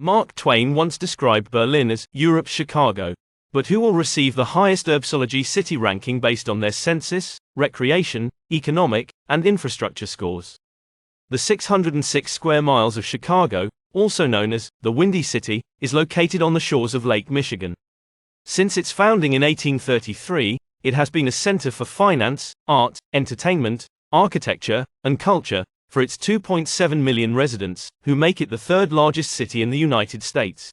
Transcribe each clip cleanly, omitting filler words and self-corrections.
Mark Twain once described Berlin as Europe's Chicago. But who will receive the highest Urbsology city ranking based on their census, recreation, economic, and infrastructure scores? The 606 square miles of Chicago, also known as the Windy City, is located on the shores of Lake Michigan. Since its founding in 1833, it has been a center for finance, art, entertainment, architecture, and culture, for its 2.7 million residents, who make it the third largest city in the United States.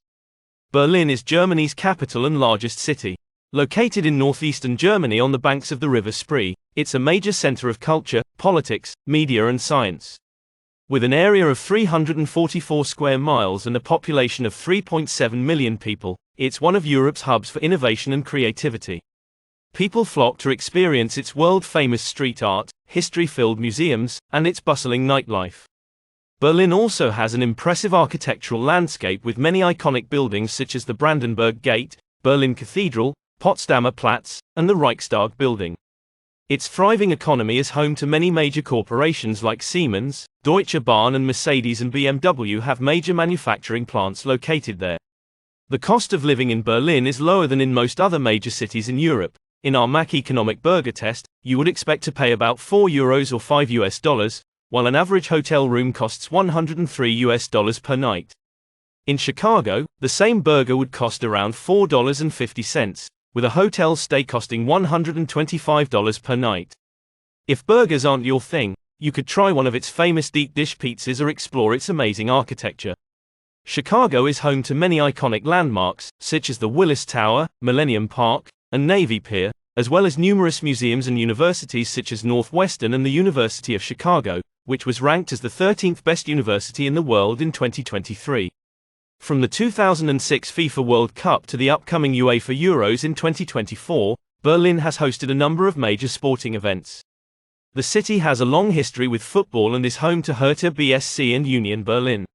Berlin is Germany's capital and largest city. Located in northeastern Germany on the banks of the River Spree, it's a major center of culture, politics, media and science. With an area of 344 square miles and a population of 3.7 million people, it's one of Europe's hubs for innovation and creativity. People flock to experience its world-famous street art, history-filled museums, and its bustling nightlife. Berlin also has an impressive architectural landscape with many iconic buildings such as the Brandenburg Gate, Berlin Cathedral, Potsdamer Platz, and the Reichstag building. Its thriving economy is home to many major corporations like Siemens, Deutsche Bahn and Mercedes, and BMW have major manufacturing plants located there. The cost of living in Berlin is lower than in most other major cities in Europe. In our Mac Economic Burger test, you would expect to pay about €4 or $5, while an average hotel room costs $103 per night. In Chicago, the same burger would cost around $4.50, with a hotel stay costing $125 per night. If burgers aren't your thing, you could try one of its famous deep dish pizzas or explore its amazing architecture. Chicago is home to many iconic landmarks, such as the Willis Tower, Millennium Park, and Navy Pier, as well as numerous museums and universities such as Northwestern and the University of Chicago, which was ranked as the 13th best university in the world in 2023. From the 2006 FIFA World Cup to the upcoming UEFA Euros in 2024, Berlin has hosted a number of major sporting events. The city has a long history with football and is home to Hertha BSC and Union Berlin.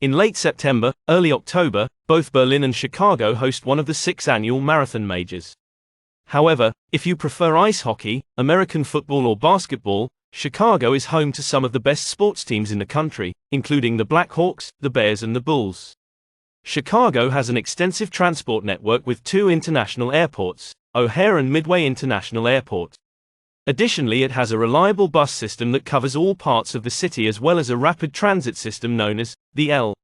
In late September, early October, both Berlin and Chicago host one of the 6 annual marathon majors. However, if you prefer ice hockey, American football or basketball, Chicago is home to some of the best sports teams in the country, including the Blackhawks, the Bears and the Bulls. Chicago has an extensive transport network with 2 international airports, O'Hare and Midway International Airport. Additionally, it has a reliable bus system that covers all parts of the city as well as a rapid transit system known as the L.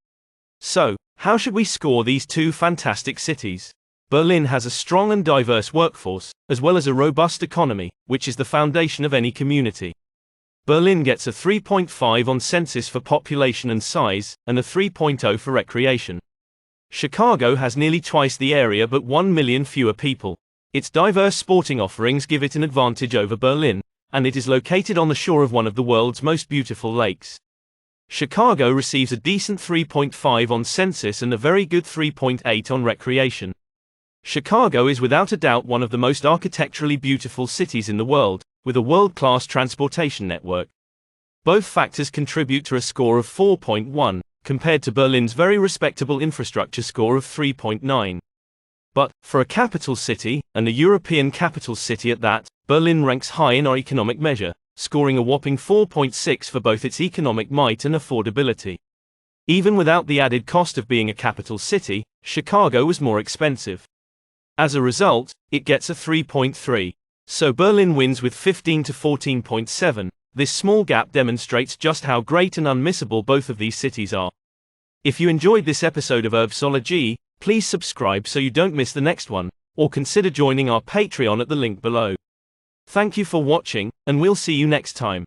So, how should we score these 2 fantastic cities? Berlin has a strong and diverse workforce, as well as a robust economy, which is the foundation of any community. Berlin gets a 3.5 on census for population and size, and a 3.0 for recreation. Chicago has nearly twice the area but 1 million fewer people. Its diverse sporting offerings give it an advantage over Berlin, and it is located on the shore of one of the world's most beautiful lakes. Chicago receives a decent 3.5 on census and a very good 3.8 on recreation. Chicago is without a doubt one of the most architecturally beautiful cities in the world, with a world-class transportation network. Both factors contribute to a score of 4.1, compared to Berlin's very respectable infrastructure score of 3.9. But, for a capital city, and a European capital city at that, Berlin ranks high in our economic measure, scoring a whopping 4.6 for both its economic might and affordability. Even without the added cost of being a capital city, Chicago was more expensive. As a result, it gets a 3.3. So Berlin wins with 15 to 14.7. This small gap demonstrates just how great and unmissable both of these cities are. If you enjoyed this episode of Urbsology, please subscribe so you don't miss the next one, or consider joining our Patreon at the link below. Thank you for watching, and we'll see you next time.